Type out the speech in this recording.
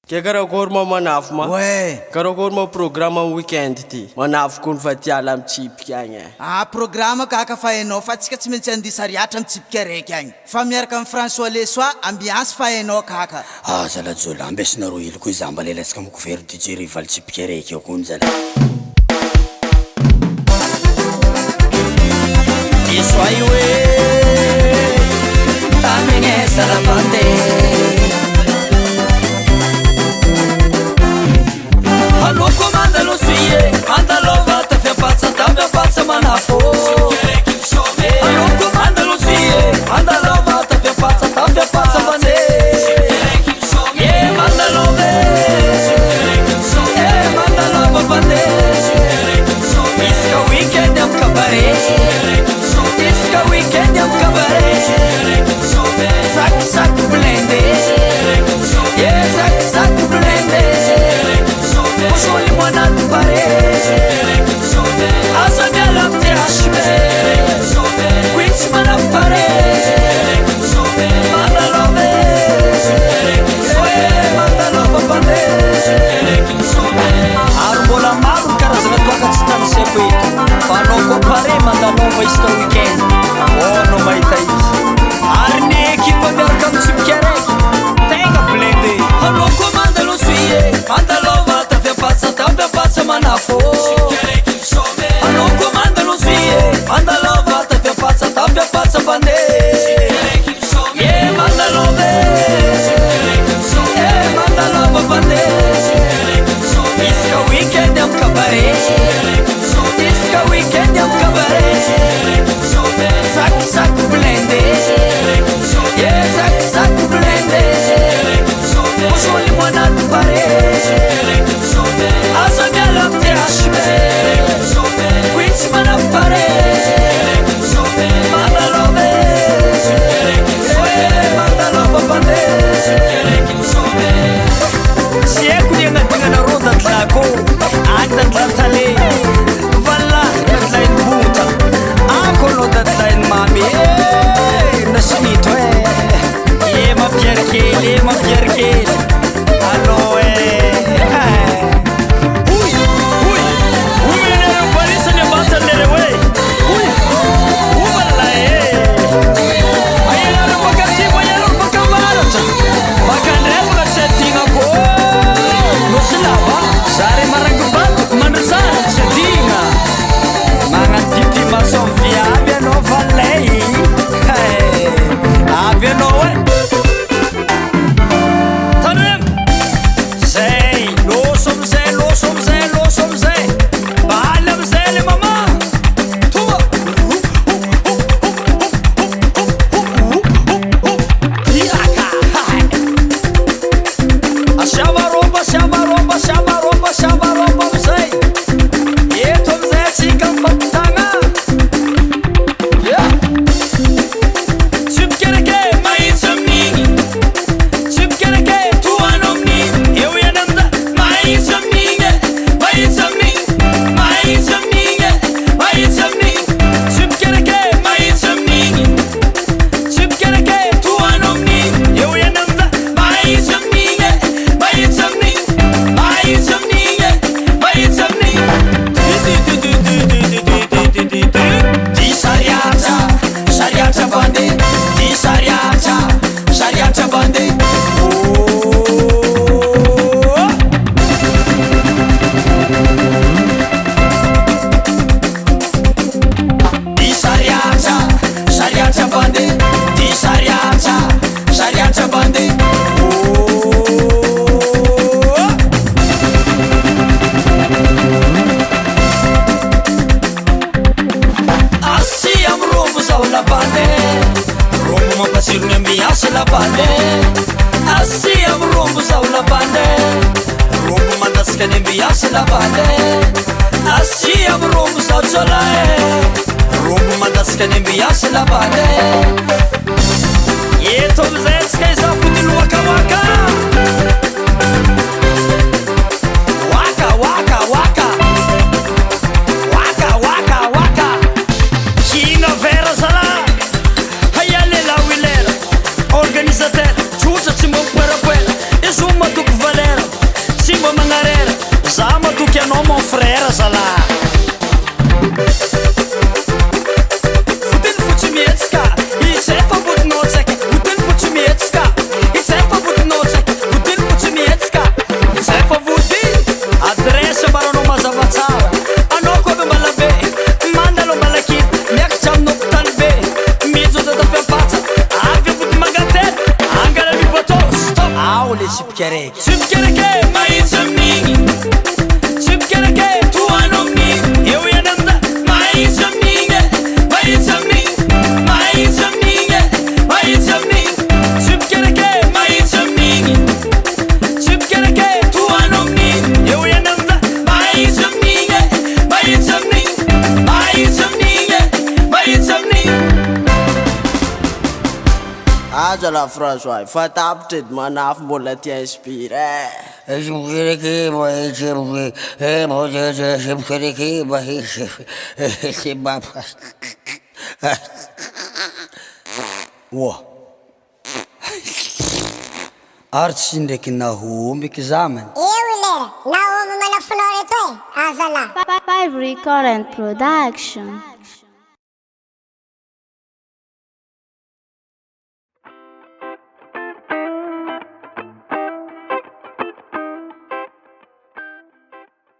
Ke karakory ma manafo ma? Ouais. Karakory ma programme weekend ty? Manafo kony fa tiala mitsipika agny e. Programme kaka fa hainao fa tsika tsy maintsy andihy sariatra mitsipika raiky agny. Fa miaraka amin'ny François Lesoa, ambiance fa hainao kaka. Zalajola ambesinareo ilo koa izaho mba lelatsika mikovery DJ rival tsipika raiky eo kony zala. Lesoa io e tamigny sarabande Aloko mandalo suie, mandalo vata fiapazza manafo. Aloko mandalo suie, mandalo vata fiapazza bande. Yeah, mandalo ve, yeah, mandalo bande. Iska weekend am cabaret, iska weekend am cabaret. Sac blende, yeah, sac blende. Soli mwana tupare Asa gala mte ashbe Quincy mana pare Manda love Manda love pande Arbola maru karazana toaka tsy tany seko eto Fanao ko pare manda love izy tao weekend Oh no mahita izy Ary ny ekipa miaraka mitsipika raiky Tegna blende Haloko manda lo suie Manda love Passa manafo Aloko manda lo suie Manda lova tapia pazza bande Yeah, manda love Yeah, manda lova bande Iska weekend am cabaret Iska weekend am cabaret Sac blende Yeah, sac blende Ujoli mwana tupare Asa gala mte ashbe Quincy mana pare Manda love Manda love bande Si eko ny agnatigna nareo datlako Agny datlatale Vala datlainy bota Ako lo datlainy mami Nasinito mapier kely Allo Organizzateur, ciuccia ci mo per quella E su ma tu valera frère zalahy fotiny fotsy mihetsika izay fa vodinao tsaiky fotiny fotsy mihetsika izay fa vodinao tsaiky fotiny fotsy mihetsika izay fa vody adresse mbaranao mazava tsara anao koa avy mbala be mandalo mbala kidy miakatra amin'ny hôpitaly be mijojo tafiapatsa avy vody mangately angala mibato stop ao le tsipika raiky tsipika raiky mahitsy amin'igny tsipika raiky tohanao amin'igny eo ihany amza mahitsy amin'igny mahitsy amin'igny mahitsy amin'igny mahitsy amin'igny tsipika raiky mahitsy amin'igny tsipika raiky tohanao amin'igny eo ihany amza mahitsy amin'igny mahitsy amin'igny mahitsy amin'igny mahitsy amin'igny aza la François fa tapitra edy manafo mbola tia inspire Oa ary tsy ndraiky nahombiky zamany Eo lera, naomby mana Flore toy, azala. 5 Recording Production.